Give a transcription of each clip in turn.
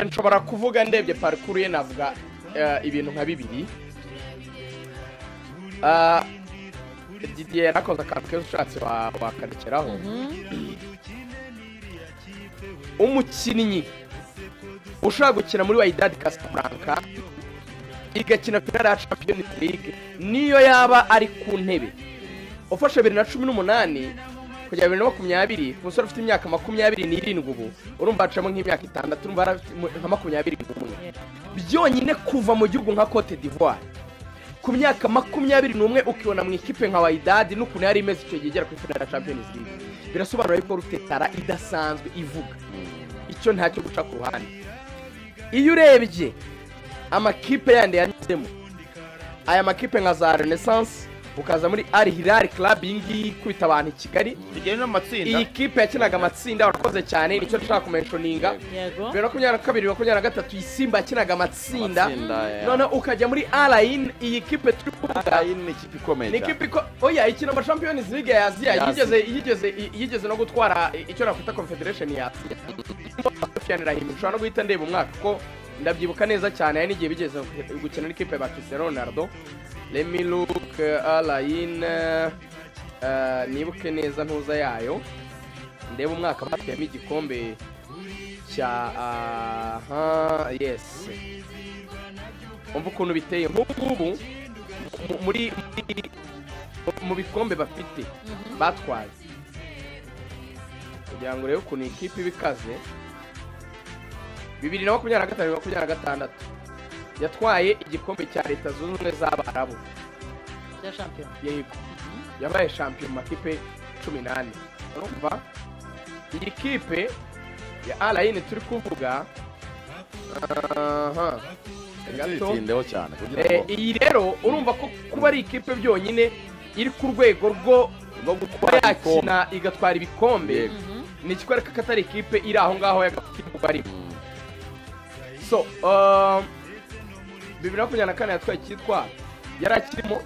nshobora kuvuga ndebye parcours ye navuga ibintu nka bibiri. Didier yarakoze akantu keza ushatse wakarekeraho. Umukinnyi ushaka gukina muri Wydad Casablanca igakina finale ya Champions League niyo yaba ari ku ntebe ufashe 2018 kujya 2020 ku musore ufite imyaka 27 ubu urumva acamo nk'imyaka 6 urumva nka 21 byonyine kuva mu gihugu nka Cote d'Ivoire ku myaka 21 ukibona mu ikipe nka Wydad n'ukuntu yari imeze icyo gigera ku finale ya Champions League birasobanura ko rutetara idasanzwe ivuga icyo ntacyo guca ku ruhande. Iyo urebye amakipe yandi yanyuzemo aya makipe nka za Renaissance ukaza muri Al Hilal Club yingi kwita abantu i Kigali igene n'amatsinda. iyi kipe yakinaga amatsinda warakoze cyane nicyo nshaka kumentioninga. 2022-2023 Isimba yakinaga amatsinda none ukajya muri Rayon iyi kipe turi kuvuga Rayon ni ikipe ikomeye. Ni ikipe oya ikina mu Champions League ya Asia yigeze no gutwara icyo nakwita Confederation ya Asia. Rayon ushobora no guhita ndeba umwaka ko ndabyibuka neza cyane ari n'igihe bigeze gukina n'ikipe ba Cristiano Ronaldo. Let me look Rayon nibuke neza ntuza yayo ndeba umwaka batiyemo igikombe cya yes umva ukuntu biteye nk'ubu muri mu bikombe bafite batwaye kugira ngo rero ukuntu ikipe ibikaze 2025-2026 yatwaye igikombe cya Leta Zunze Ubumwe z'Abarabu ya champion. Yego yabaye champion makipe 18 urumva iyi kipe ya Rayon turi kuvuga Tindeho cyane kugira ngo iyi rero urumva ko kuba ari ikipe byonyine iri ku rwego rwo gutwara yakina igatwara ibikombe ni ikikwereka ko atari ikipe iri aho ngaho y'agakipe bari. So 2024 yatwaye cyitwa yarakirimo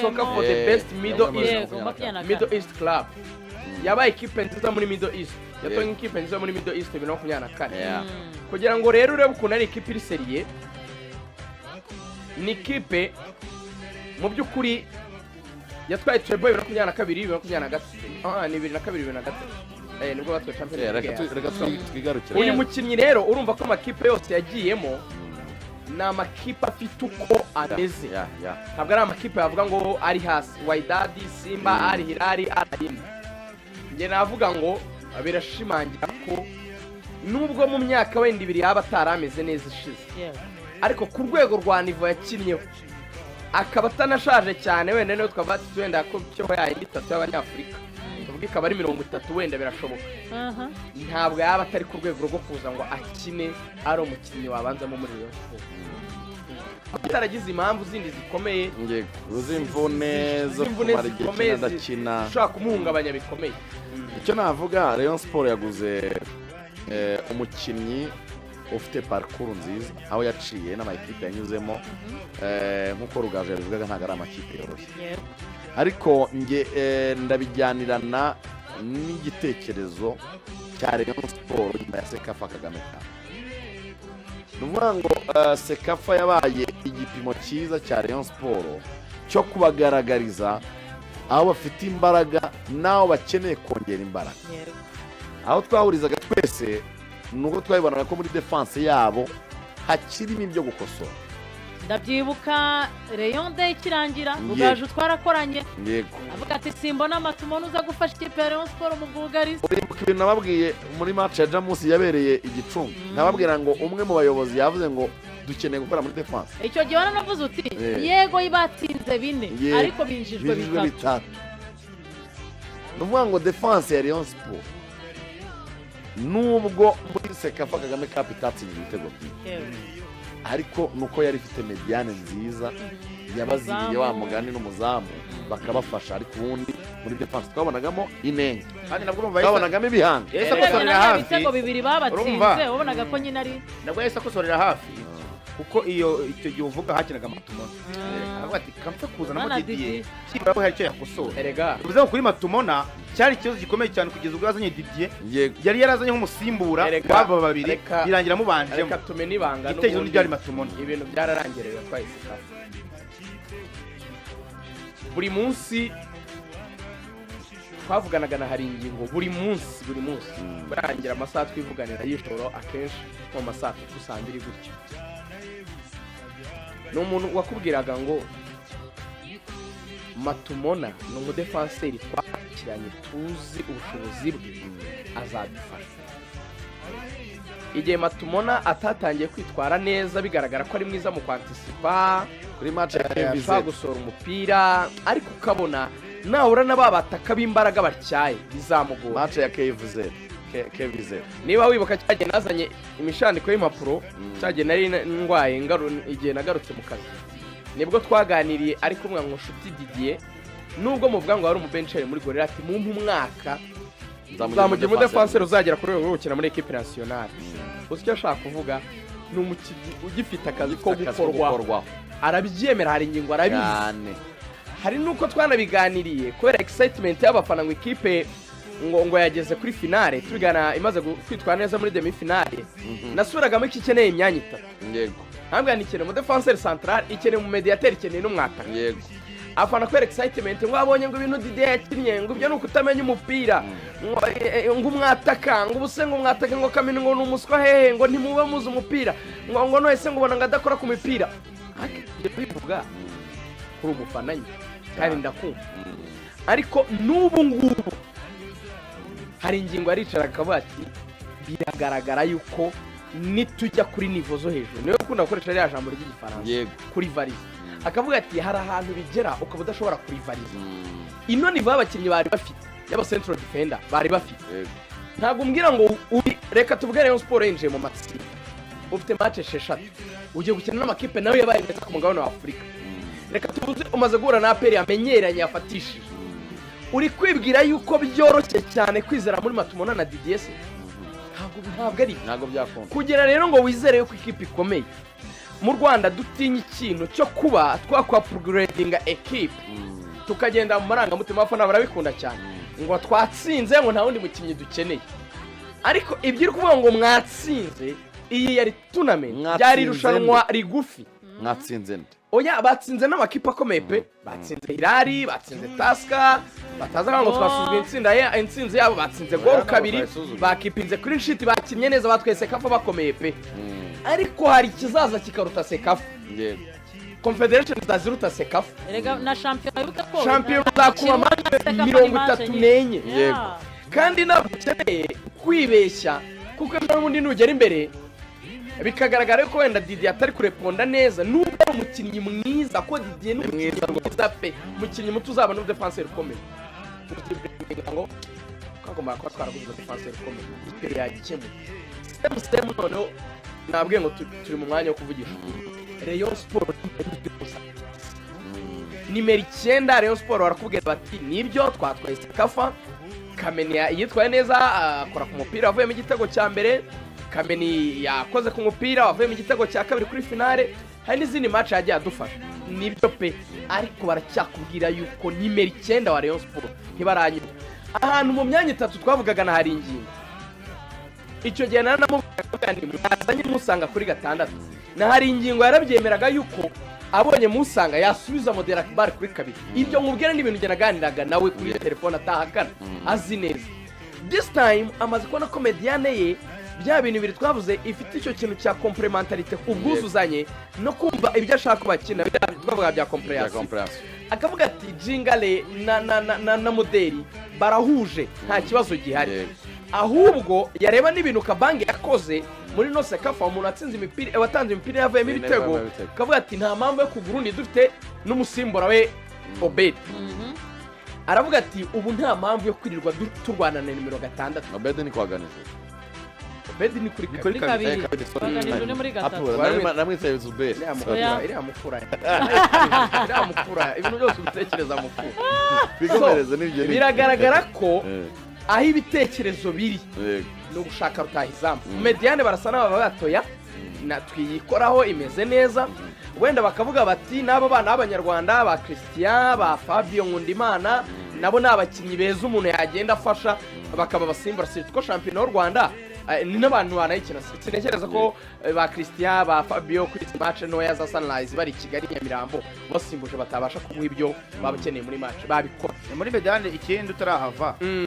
Soccer for the best Middle East club yabaye ikipe nziza muri Middle East yatoye ikipe nziza muri Middle East 2024 kugira ngo rero urebe ukuntu ari ikipe iri seriye ni ikipe mu by'ukuri yatwaye treble 2022-2023 ni 2022-2023 nibwo batwaye Champions League. Uyu mukinnyi rero urumva ko amakipe yose yagiyemo ni amakipe afite uko ameze ntabwo ari amakipe yavuga ngo ari hasi Wydad Simba Al Hilal Rayon. Nge navuga ngo birashimangira ko nubwo mu myaka wenda ibiri yaba atarameze neza ishize ariko ku rwego rwa niveau yakinyeho akaba atanashaje cyane wenda niyo twaba wenda ko cyo yayindi 3 y'Abanyafurika tuvuga ikaba ari 30 wenda birashoboka ntabwo yaba atari ku rwego rwo kuza ngo akine ari umukinnyi wabanzamo muri Rayon ataragize impamvu zindi zikomeye uzimvune zo kumara igihe adakina ushaka kumuhungabanya bikomeye. Icyo navuga Rayon Sport yaguze umukinnyi ufite parcours nziza aho yaciye n'amakipe yanyuzemo nkuko Rugaju yabivugaga ntago ari amakipe yoroshye ariko nge ndabijyanirana n'igitekerezo cya Rayon Sport nyuma ya Sekafa Kagame Cup. Nuvuga ngo Sekafa yabaye igipimo cyiza cya Rayon Sport cyo kubagaragariza aho bafite imbaraga naho bakeneye kongera imbaraga. Aho twahurizaga twese nuko twabibanaga ko muri defense yabo hakirimo ibyo gukosora. Ndabyibuka Rayon Day kirangira Rugaju twarakoranye yego avuga ati simbona amatumo nuza gufasha ikipe ya Rayon Sport mu bwugarizi. Uribuka ibintu nababwiye muri match ya Jamus yabereye Igicumbi nababwira ngo umwe mu bayobozi yavuze ngo dukeneye gukora muri defense. Icyo gihe navuze uti yego ibatsinze 4 ariko binjijwe bitatu. Nuvuga ngo defense ya Rayon Sport nubwo muri Sekafa Kagame Cup itatsinze ibitego byinshi ariko nuko yari ifite mediane nziza yabaziye wa mugani n'umuzamu bakabafasha ariko ubundi muri defense twabonagamo inenge kandi nabwo urumva twabonagamo ibihanga yesa kusorera hafi ibitego 2 babatsinze wabonaga ko nyine ari nabwo yesa kusorera hafi kuko icyo gihe uvuga hakinaga Matumona aravuga ati kamfe kuzanamo Didier kibaho hari icyo yakosora erega bivuze ngo kuri Matumona cyari ikibazo gikomeye cyane kugeza ubwo yazanye Didier yari yarazanye nk'umusimbura w'aba babiri birangira mubanjemo reka tumenye ibanga igitekerezo n'ibyari Matumona ibintu byararangereye twahise buri munsi twavuganaga na hari ingingo buri munsi barangira amasaha twivuganira y'ijoro akenshi mu masaha dusanga iri gutyo ni umuntu wakubwiraga ngo Matumona ni umudefanseri twakiranye tuzi ubushobozi bwe azadufasha igihe Matumona atatangiye kwitwara neza bigaragara ko ari mwiza mu kwantisipa kuri match ya KVZ gusora umupira ariko ukabona nahura n'ababataka b'imbaraga batyaye bizamugora match ya KVZ niba wibuka cyagiye nazanye imishandiko y'impapuro cyagiye nari ndwaye igihe nagarutse mu kazi nibwo twaganiriye ariko umwe ngo nshuti Didier nubwo muvuga ngo ari umubenceri muri Gorilla ati mumpe umwaka zamugira umudefanseri uzagera kuri rwego gukina muri equipe nationale uzi icyo ashaka kuvuga ni umukinnyi ugifite akazi ko gukorwa arabyemera hari ingingo arabizi hari nuko twanabiganiriye kubera excitement y'abafana ngo ikipe ngo yageze kuri finale tubigana imaze kwitwara neza muri demi finale nasuragamo iki ikeneye imyanya itatu yego ntabwo ikeneye mu defenseur central ikeneye mu mediateur ikeneye n'umwataka yego afana kubera excitement ngo abonye ngo ibintu Didier yakinnye ngo ibyo nuko utamenya umupira ngo umwataka ngo ubuse ngo umwataka ngo kamini ngo numuswa hehe ngo ntimuba muzi umupira ngo nohese ngo ubona ngo adakora ku mipira akije bivuga kuri umufana nyine kandi ndakumva ariko n'ubu ngubu hari ingingo aricara akavuga ati biragaragara yuko nitujya kuri nivo zo hejuru niyo ukunda gukoresha rya jambo ry'igifaransa kuri varize akavuga ati hari ahantu bigera ukaba udashobora kuri varize ino nivo y'abakinnyi bari bafite y'aba central defender bari bafite ntabwo umbwira ngo reka tuvuge Rayon Sport yinjiye mu matsinda ufite match 6 ugiye gukina n'amakipe nawe yabaye neza ku mugabane wa Afurika reka tuvuze umaze guhura na APR yamenyeranye yafatishije uri kwibwira yuko byoroshye cyane kwizera muri Matumona na Didier ntabwo byakunda kugera rero ngo wizere yuko ikipe ikomeye mu Rwanda dutinya ikintu cyo kuba twakwaprogradinga equipe tukagenda mu marangamutima afana barabikunda cyane ngo twatsinze ngo nta wundi mukinnyi dukeneye ariko ibyo uri kuvuga ngo mwatsinze iyi yari tournament byari irushanwa rigufi mwatsinze nde oya batsinze n'amakipe akomeye pe batsinze Hilali batsinze Taska bataza ngo twasuzwe intsinzi yabo batsinze gol kabiri bakipinze clean sheet bakinnye neza batwese kafa bakomeye pe ariko hari ikizaza kikaruta sekafa yego confederation zaziruta sekafa erega na champion yuko ko champion zakuba match 34 yego kandi ntabwo ukeneye kwibeshya kuko n'ubundi nugera imbere bikagaragara ko wenda Didier atari kureponda neza nubwo ari umukinnyi mwiza ko Didier ni mwiza rwose pe umukinnyi muto uzaba no defenseur ukomeye ngo kagomba kuba twaraguze defenseur ukomeye imbere yagikemuye stem noneho nabwiye ngo turi mu mwanya wo kuvugisha Rayon Sport nimero 9 Rayon Sport barakubwira bati nibyo twatwaye kafa Kamenya yitwaye neza akora ku mupira avuye mu gitego cya mbere Kameni yakoze ku mupira wavuye mu gitego cya kabiri kuri finale hari n'izindi match yagiye adufasha nibyo pe ariko baracyakubwira yuko nimero 9 wa Rayon Sport ntibaranyura ahantu mu myanya 3 twavugaga na hari ingingo icyo gihe naramubwira nti mwazanye musanga kuri 6 na hari ingingo yarabyemeraga yuko abonye musanga yasubiza modera bar kuri kabiri ibyo nkubwira n'ibintu ngena ganiraga nawe kuri telefone atahakana azi neza this time amaze kubona ko mediane ye bya bintu biri twavuze ifite icyo kintu cya complementarité ubwuzuzanye no kumva ibyo ashaka bakina twavuga bya comprehension akavuga ati jingale na modeli barahuje nta kibazo gihari ahubwo yareba n'ibintu Kabange yakoze muri no sekafa umuntu atsinze imipira watanze imipira yavuyemo ibitego akavuga ati nta mpamvu yo kugurundi dufite n'umusimbura we Obed aravuga ati ubu nta mpamvu yo kwirirwa turwana na nimero 6 Obed ni kwaganije Obed ni kuri kabiri baganije no muri 3 namwise Zuberi iriya mufura ibintu byose ubitekereza mufura bigomereze n'ibyo biragaragara ko aho ibitekerezo biri no gushaka rutahizamu mediane barasa n'ababa batoya twiyikoraho imeze neza wenda bakavuga bati n'abo bana b'abanyarwanda ba Christian ba Fabio Nkundimana nabo ni abakinnyi beza umuntu yagenda afasha bakaba basimbura ko shampiyona y'u Rwanda ni n'abantu banayikina sinekereza ko ba Christian ba Fabio kuri match ntoya za Sunrise bari Kigali Nyamirambo basimbuje batabasha kuguha ibyo babakeneye muri match babikora muri medane ikindi utarahava